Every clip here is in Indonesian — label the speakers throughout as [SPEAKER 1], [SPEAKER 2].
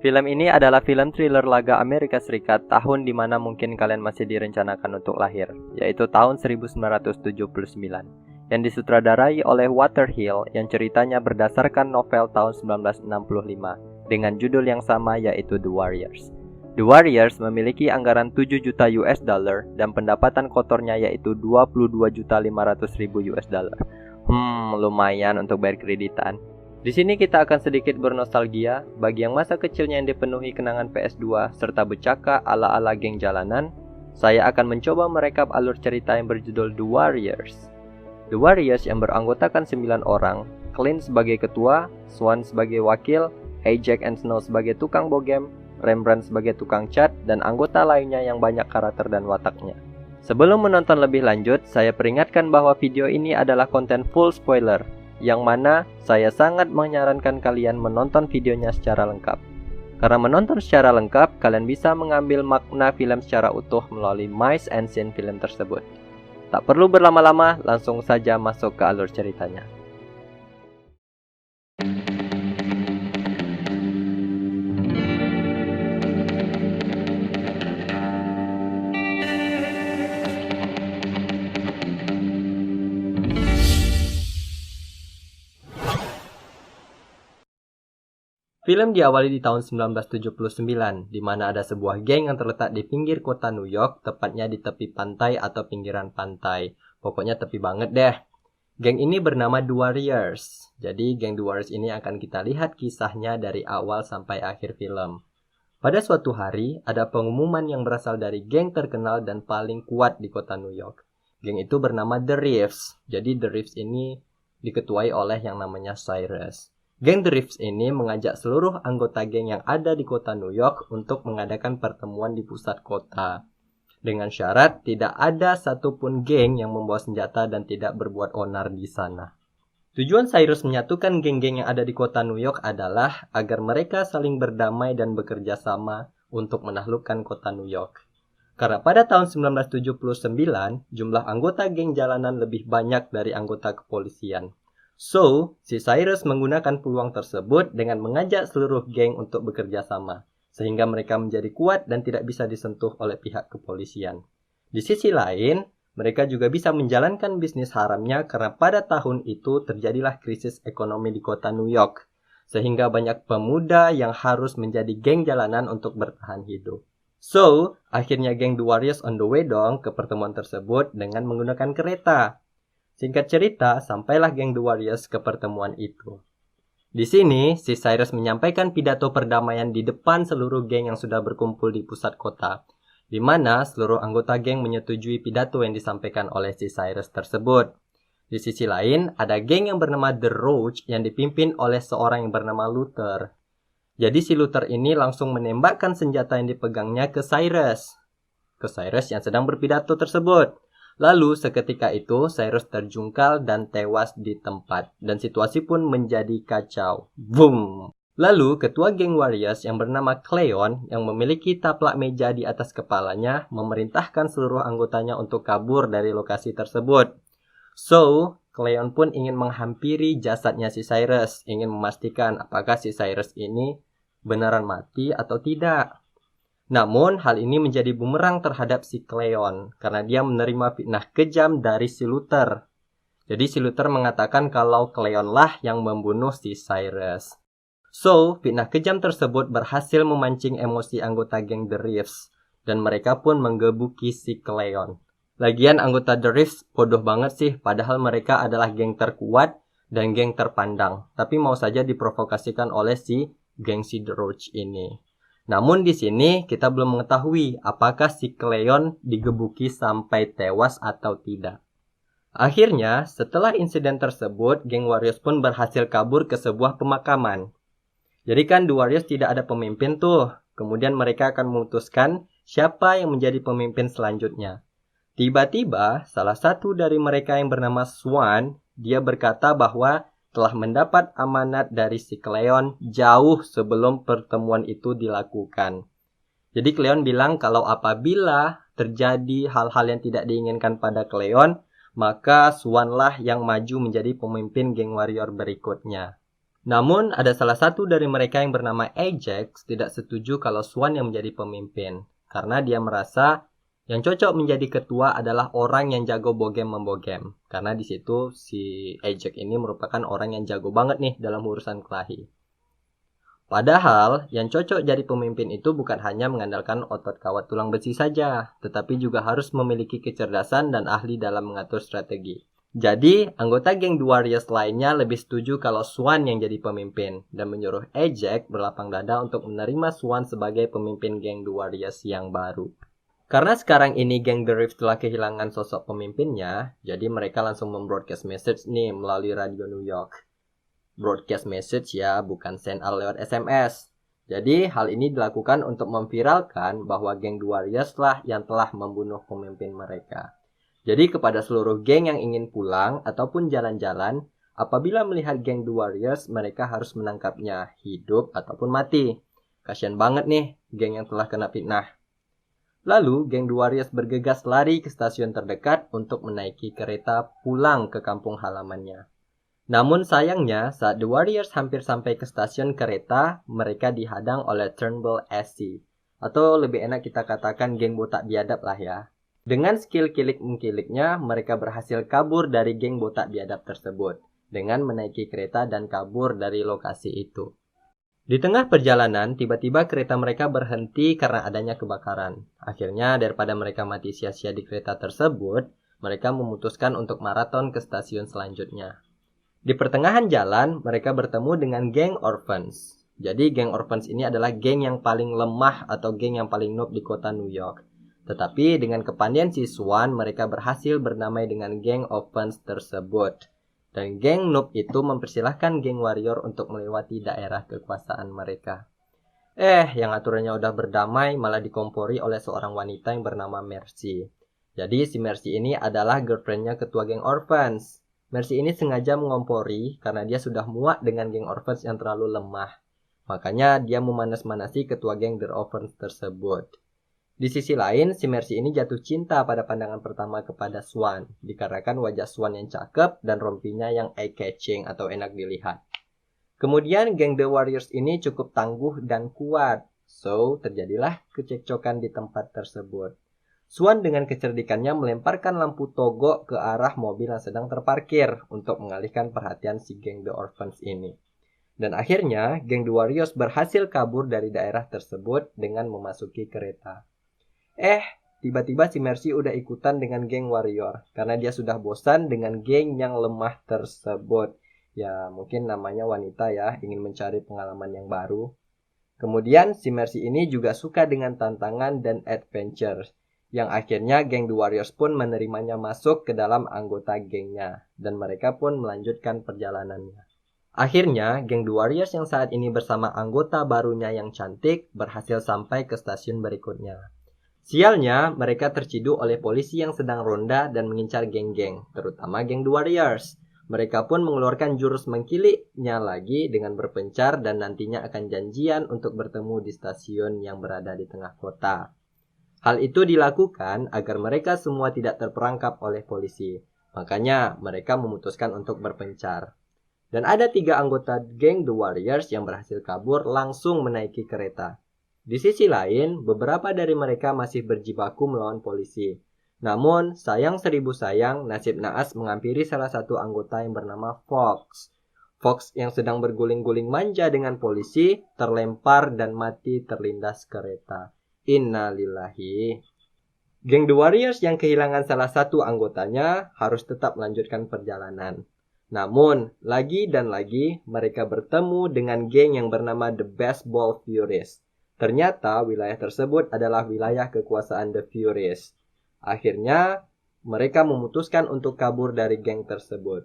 [SPEAKER 1] Film ini adalah film thriller laga Amerika Serikat tahun di mana mungkin kalian masih direncanakan untuk lahir, yaitu tahun 1979, yang disutradarai oleh Walter Hill yang ceritanya berdasarkan novel tahun 1965 dengan judul yang sama yaitu The Warriors. The Warriors memiliki anggaran 7 juta US dollar dan pendapatan kotornya yaitu 22.500.000 US dollar. Lumayan untuk bayar kreditan. Di sini kita akan sedikit bernostalgia bagi yang masa kecilnya yang dipenuhi kenangan PS2 serta becaka ala-ala geng jalanan. Saya akan mencoba merekap alur cerita yang berjudul The Warriors. The Warriors yang beranggotakan 9 orang, Clint sebagai ketua, Swan sebagai wakil, Ajax and Snow sebagai tukang bogem, Rembrandt sebagai tukang cat, dan anggota lainnya yang banyak karakter dan wataknya. Sebelum menonton lebih lanjut, saya peringatkan bahwa video ini adalah konten full spoiler, yang mana saya sangat menyarankan kalian menonton videonya secara lengkap. Karena menonton secara lengkap, kalian bisa mengambil makna film secara utuh melalui mice and scene film tersebut. Tak perlu berlama-lama, langsung saja masuk ke alur ceritanya. Film diawali di tahun 1979, di mana ada sebuah geng yang terletak di pinggir kota New York, tepatnya di tepi pantai atau pinggiran pantai. Pokoknya tepi banget deh. Geng ini bernama The Warriors. Jadi geng The Warriors ini akan kita lihat kisahnya dari awal sampai akhir film. Pada suatu hari, ada pengumuman yang berasal dari geng terkenal dan paling kuat di kota New York. Geng itu bernama The Reeves. Jadi The Reeves ini diketuai oleh yang namanya Cyrus. Geng The Reeves ini mengajak seluruh anggota geng yang ada di kota New York untuk mengadakan pertemuan di pusat kota. Dengan syarat tidak ada satupun geng yang membawa senjata dan tidak berbuat onar di sana. Tujuan Cyrus menyatukan geng-geng yang ada di kota New York adalah agar mereka saling berdamai dan bekerja sama untuk menaklukkan kota New York. Karena pada tahun 1979, jumlah anggota geng jalanan lebih banyak dari anggota kepolisian. So, si Cyrus menggunakan peluang tersebut dengan mengajak seluruh geng untuk bekerja sama, sehingga mereka menjadi kuat dan tidak bisa disentuh oleh pihak kepolisian. Di sisi lain, mereka juga bisa menjalankan bisnis haramnya karena pada tahun itu terjadilah krisis ekonomi di kota New York, sehingga banyak pemuda yang harus menjadi geng jalanan untuk bertahan hidup. So, akhirnya geng The Warriors on the way dong ke pertemuan tersebut dengan menggunakan kereta. Singkat cerita, sampailah geng The Warriors ke pertemuan itu. Di sini, si Cyrus menyampaikan pidato perdamaian di depan seluruh geng yang sudah berkumpul di pusat kota, di mana seluruh anggota geng menyetujui pidato yang disampaikan oleh si Cyrus tersebut. Di sisi lain, ada geng yang bernama The Roach yang dipimpin oleh seorang yang bernama Luther. Jadi si Luther ini langsung menembakkan senjata yang dipegangnya ke Cyrus yang sedang berpidato tersebut. Lalu seketika itu Cyrus terjungkal dan tewas di tempat dan situasi pun menjadi kacau. Boom! Lalu ketua geng Warriors yang bernama Cleon yang memiliki taplak meja di atas kepalanya memerintahkan seluruh anggotanya untuk kabur dari lokasi tersebut. So, Cleon pun ingin menghampiri jasadnya si Cyrus, ingin memastikan apakah si Cyrus ini beneran mati atau tidak. Namun, hal ini menjadi bumerang terhadap si Cleon karena dia menerima fitnah kejam dari si Luther. Jadi si Luther mengatakan kalau Cleon lah yang membunuh si Cyrus. So, fitnah kejam tersebut berhasil memancing emosi anggota geng The Reeves dan mereka pun menggebuki si Cleon. Lagian anggota The Reeves bodoh banget sih, padahal mereka adalah geng terkuat dan geng terpandang, tapi mau saja diprovokasikan oleh si geng si The Roach ini. Namun di sini kita belum mengetahui apakah si Cleon digebuki sampai tewas atau tidak. Akhirnya, setelah insiden tersebut, geng Warriors pun berhasil kabur ke sebuah pemakaman. Jadi kan The Warriors tidak ada pemimpin tuh. Kemudian mereka akan memutuskan siapa yang menjadi pemimpin selanjutnya. Tiba-tiba, salah satu dari mereka yang bernama Swan, dia berkata bahwa telah mendapat amanat dari si Cleon jauh sebelum pertemuan itu dilakukan. Jadi Cleon bilang kalau apabila terjadi hal-hal yang tidak diinginkan pada Cleon, maka Swan lah yang maju menjadi pemimpin geng warrior berikutnya. Namun, ada salah satu dari mereka yang bernama Ajax tidak setuju kalau Swan yang menjadi pemimpin, karena dia merasa yang cocok menjadi ketua adalah orang yang jago bogem-membogem. Karena di situ si Ajax ini merupakan orang yang jago banget nih dalam urusan kelahi. Padahal, yang cocok jadi pemimpin itu bukan hanya mengandalkan otot kawat tulang besi saja, tetapi juga harus memiliki kecerdasan dan ahli dalam mengatur strategi. Jadi, anggota geng The Warriors lainnya lebih setuju kalau Swan yang jadi pemimpin, dan menyuruh Ajax berlapang dada untuk menerima Swan sebagai pemimpin geng The Warriors yang baru. Karena sekarang ini geng The Rift telah kehilangan sosok pemimpinnya, jadi mereka langsung membroadcast message nih melalui radio New York. Broadcast message ya, bukan send out lewat SMS. Jadi hal ini dilakukan untuk memviralkan bahwa geng The Warriors lah yang telah membunuh pemimpin mereka. Jadi kepada seluruh geng yang ingin pulang ataupun jalan-jalan, apabila melihat geng The Warriors, mereka harus menangkapnya hidup ataupun mati. Kasian banget nih geng yang telah kena fitnah. Lalu, geng The Warriors bergegas lari ke stasiun terdekat untuk menaiki kereta pulang ke kampung halamannya. Namun sayangnya, saat The Warriors hampir sampai ke stasiun kereta, mereka dihadang oleh Turnbull SC. Atau lebih enak kita katakan geng botak biadab lah ya. Dengan skill kilik-mengkiliknya, mereka berhasil kabur dari geng botak biadab tersebut. Dengan menaiki kereta dan kabur dari lokasi itu. Di tengah perjalanan, tiba-tiba kereta mereka berhenti karena adanya kebakaran. Akhirnya, daripada mereka mati sia-sia di kereta tersebut, mereka memutuskan untuk maraton ke stasiun selanjutnya. Di pertengahan jalan, mereka bertemu dengan geng Orphans. Jadi, geng Orphans ini adalah geng yang paling lemah atau geng yang paling noob di kota New York. Tetapi, dengan kepandaian si Swan, mereka berhasil bernamai dengan geng Orphans tersebut. Dan geng noob itu mempersilahkan geng warrior untuk melewati daerah kekuasaan mereka. Yang aturannya udah berdamai, malah dikompori oleh seorang wanita yang bernama Mercy. Jadi, si Mercy ini adalah girlfriendnya ketua geng Orphans. Mercy ini sengaja mengompori karena dia sudah muak dengan geng Orphans yang terlalu lemah. Makanya dia memanas-manasi ketua geng The Orphans tersebut. Di sisi lain, si Mercy ini jatuh cinta pada pandangan pertama kepada Swan, dikarenakan wajah Swan yang cakep dan rompinya yang eye-catching atau enak dilihat. Kemudian geng The Warriors ini cukup tangguh dan kuat, so terjadilah kecekcokan di tempat tersebut. Swan dengan kecerdikannya melemparkan lampu togok ke arah mobil yang sedang terparkir untuk mengalihkan perhatian si geng The Orphans ini. Dan akhirnya, geng The Warriors berhasil kabur dari daerah tersebut dengan memasuki kereta. Tiba-tiba si Mercy udah ikutan dengan geng Warrior karena dia sudah bosan dengan geng yang lemah tersebut. Ya, mungkin namanya wanita ya, ingin mencari pengalaman yang baru. Kemudian, si Mercy ini juga suka dengan tantangan dan adventure. Yang akhirnya geng The Warriors pun menerimanya masuk ke dalam anggota gengnya, dan mereka pun melanjutkan perjalanannya. Akhirnya, geng The Warriors yang saat ini bersama anggota barunya yang cantik berhasil sampai ke stasiun berikutnya. Sialnya, mereka terciduk oleh polisi yang sedang ronda dan mengincar geng-geng, terutama geng The Warriors. Mereka pun mengeluarkan jurus mengkiliknya lagi dengan berpencar dan nantinya akan janjian untuk bertemu di stasiun yang berada di tengah kota. Hal itu dilakukan agar mereka semua tidak terperangkap oleh polisi. Makanya mereka memutuskan untuk berpencar. Dan ada 3 anggota geng The Warriors yang berhasil kabur langsung menaiki kereta. Di sisi lain, beberapa dari mereka masih berjibaku melawan polisi. Namun, sayang seribu sayang, nasib naas menghampiri salah satu anggota yang bernama Fox. Fox yang sedang berguling-guling manja dengan polisi, terlempar dan mati terlindas kereta. Innalillahi. Geng The Warriors yang kehilangan salah satu anggotanya harus tetap melanjutkan perjalanan. Namun, lagi dan lagi mereka bertemu dengan geng yang bernama The Baseball Furies. Ternyata wilayah tersebut adalah wilayah kekuasaan The Furies. Akhirnya, mereka memutuskan untuk kabur dari geng tersebut.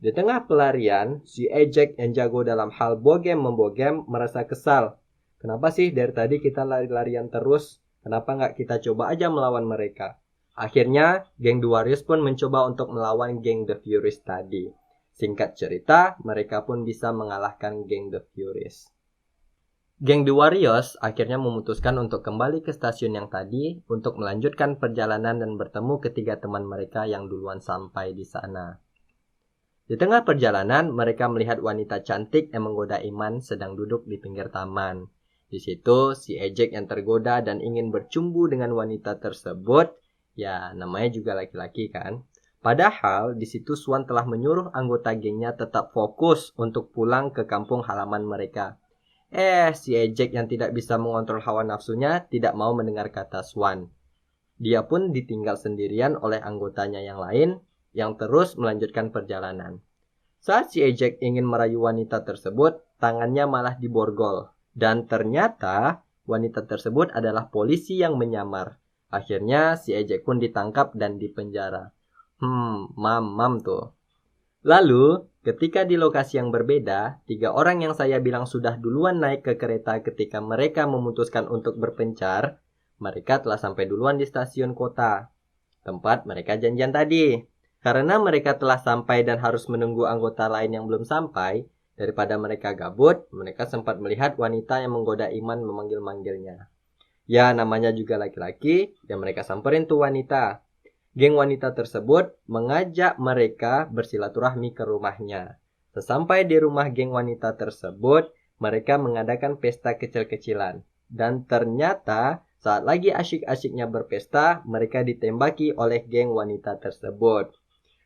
[SPEAKER 1] Di tengah pelarian, si Ajax yang jago dalam hal bogem-membogem merasa kesal. Kenapa sih dari tadi kita lari-larian terus? Kenapa nggak kita coba aja melawan mereka? Akhirnya, geng The Warriors pun mencoba untuk melawan geng The Furies tadi. Singkat cerita, mereka pun bisa mengalahkan geng The Furies. Geng The Warriors akhirnya memutuskan untuk kembali ke stasiun yang tadi untuk melanjutkan perjalanan dan bertemu ketiga teman mereka yang duluan sampai di sana. Di tengah perjalanan, mereka melihat wanita cantik yang menggoda Iman sedang duduk di pinggir taman. Di situ, si Ejek yang tergoda dan ingin bercumbu dengan wanita tersebut, ya namanya juga laki-laki kan. Padahal di situ Swan telah menyuruh anggota gengnya tetap fokus untuk pulang ke kampung halaman mereka. Si Ejek yang tidak bisa mengontrol hawa nafsunya tidak mau mendengar kata Swan. Dia pun ditinggal sendirian oleh anggotanya yang lain yang terus melanjutkan perjalanan. Saat si Ejek ingin merayu wanita tersebut, tangannya malah diborgol. Dan ternyata wanita tersebut adalah polisi yang menyamar. Akhirnya si Ejek pun ditangkap dan dipenjara. Mam tuh. Lalu, ketika di lokasi yang berbeda, 3 orang yang saya bilang sudah duluan naik ke kereta ketika mereka memutuskan untuk berpencar, mereka telah sampai duluan di stasiun kota, tempat mereka janjian tadi. Karena mereka telah sampai dan harus menunggu anggota lain yang belum sampai, daripada mereka gabut, mereka sempat melihat wanita yang menggoda Iman memanggil-manggilnya. Ya, namanya juga laki-laki, dan mereka samperin tuh wanita. Geng wanita tersebut mengajak mereka bersilaturahmi ke rumahnya. Sesampai di rumah geng wanita tersebut, mereka mengadakan pesta kecil-kecilan. Dan ternyata saat lagi asyik-asyiknya berpesta, mereka ditembaki oleh geng wanita tersebut.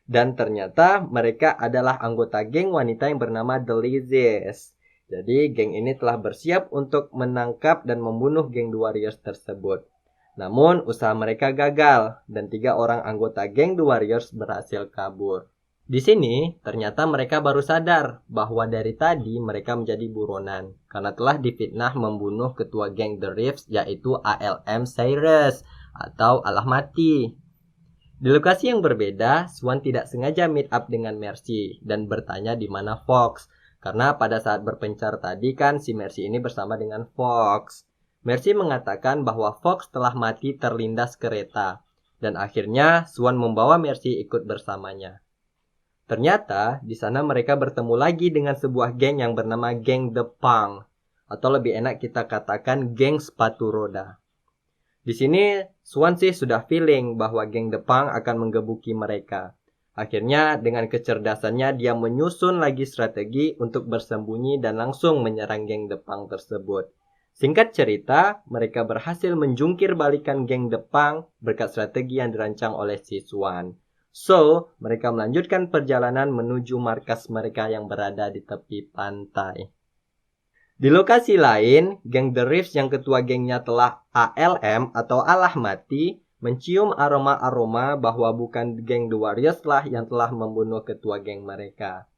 [SPEAKER 1] Dan ternyata mereka adalah anggota geng wanita yang bernama The Lizzies. Jadi geng ini telah bersiap untuk menangkap dan membunuh geng The Warriors tersebut. Namun usaha mereka gagal dan 3 orang anggota geng The Warriors berhasil kabur. Di sini ternyata mereka baru sadar bahwa dari tadi mereka menjadi buronan karena telah difitnah membunuh ketua geng The Reefs yaitu ALM Cyrus atau Allah Mati. Di lokasi yang berbeda, Swan tidak sengaja meet up dengan Mercy dan bertanya di mana Fox. Karena pada saat berpencar tadi kan si Mercy ini bersama dengan Fox. Mercy mengatakan bahwa Fox telah mati terlindas kereta. Dan akhirnya Swan membawa Mercy ikut bersamanya. Ternyata di sana mereka bertemu lagi dengan sebuah geng yang bernama geng The Punk. Atau lebih enak kita katakan geng sepatu roda. Di sini Swan sih sudah feeling bahwa geng The Punk akan menggebuki mereka. Akhirnya dengan kecerdasannya dia menyusun lagi strategi untuk bersembunyi dan langsung menyerang geng The Punk tersebut. Singkat cerita, mereka berhasil menjungkir balikan geng The Punk berkat strategi yang dirancang oleh si Swan. So, mereka melanjutkan perjalanan menuju markas mereka yang berada di tepi pantai. Di lokasi lain, geng The Reefs yang ketua gengnya telah ALM atau Allah Mati mencium aroma-aroma bahwa bukan geng The Warriors lah yang telah membunuh ketua geng mereka.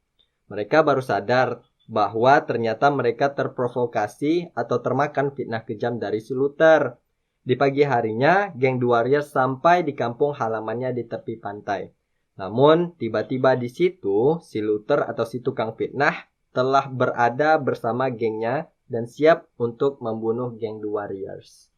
[SPEAKER 1] Mereka baru sadar bahwa ternyata mereka terprovokasi atau termakan fitnah kejam dari si Luther. Di pagi harinya, geng The Warriors sampai di kampung halamannya di tepi pantai. Namun, tiba-tiba di situ, si Luther atau si tukang fitnah telah berada bersama gengnya dan siap untuk membunuh geng The Warriors.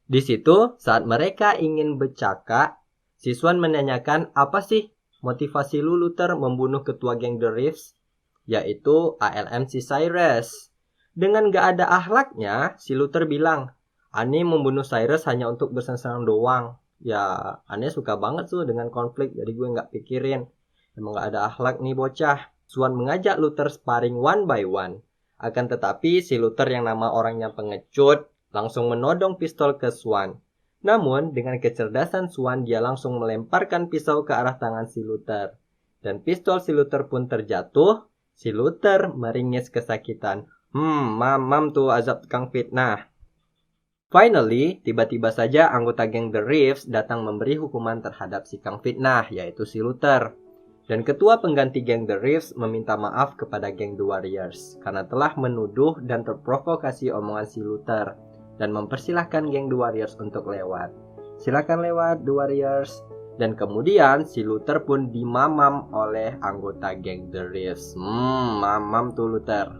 [SPEAKER 1] Di situ, saat mereka ingin bercakap, si Swan menanyakan apa sih motivasi lu Luther membunuh ketua geng The Reefs, yaitu ALM si Cyrus. Dengan gak ada akhlaknya, si Luther bilang, Ane membunuh Cyrus hanya untuk bersenang-senang doang. Ya, Ane suka banget tuh dengan konflik, jadi gue gak pikirin. Emang gak ada akhlak nih bocah. Swan mengajak Luther sparring one by one. Akan tetapi si Luther yang nama orangnya pengecut langsung menodong pistol ke Swan. Namun dengan kecerdasan Swan dia langsung melemparkan pisau ke arah tangan si Luther. Dan pistol si Luther pun terjatuh. Si Luther meringis kesakitan. Mamam tuh azab tukang fitnah. Finally, tiba-tiba saja anggota geng The Reefs datang memberi hukuman terhadap si kang fitnah yaitu si Luther. Dan ketua pengganti geng The Reefs meminta maaf kepada geng The Warriors karena telah menuduh dan terprovokasi omongan si Luther dan mempersilahkan geng The Warriors untuk lewat. Silakan lewat The Warriors. Dan kemudian si Luther pun dimamam oleh anggota geng The Reefs. Mamam tuh Luther.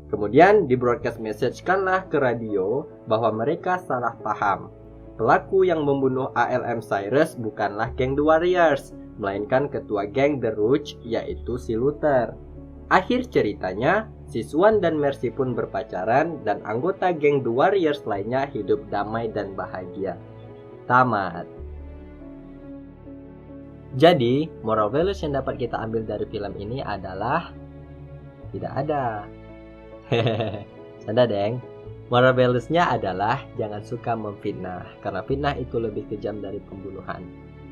[SPEAKER 1] Kemudian di broadcast message-kanlah ke radio bahwa mereka salah paham. Pelaku yang membunuh ALM Cyrus bukanlah geng The Warriors, melainkan ketua geng The Rouge yaitu si Luther. Akhir ceritanya, si Swan dan Mercy pun berpacaran dan anggota geng The Warriors lainnya hidup damai dan bahagia. Tamat. Jadi, moral values yang dapat kita ambil dari film ini adalah tidak ada. Hehehe, canda deng. Moral values-nya adalah jangan suka memfitnah, karena fitnah itu lebih kejam dari pembunuhan.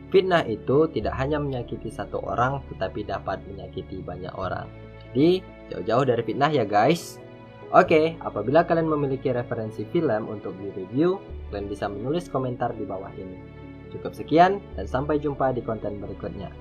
[SPEAKER 1] Fitnah itu tidak hanya menyakiti satu orang, tetapi dapat menyakiti banyak orang. Jadi, jauh-jauh dari fitnah ya guys. Oke, apabila kalian memiliki referensi film untuk di-review, kalian bisa menulis komentar di bawah ini. Cukup sekian, dan sampai jumpa di konten berikutnya.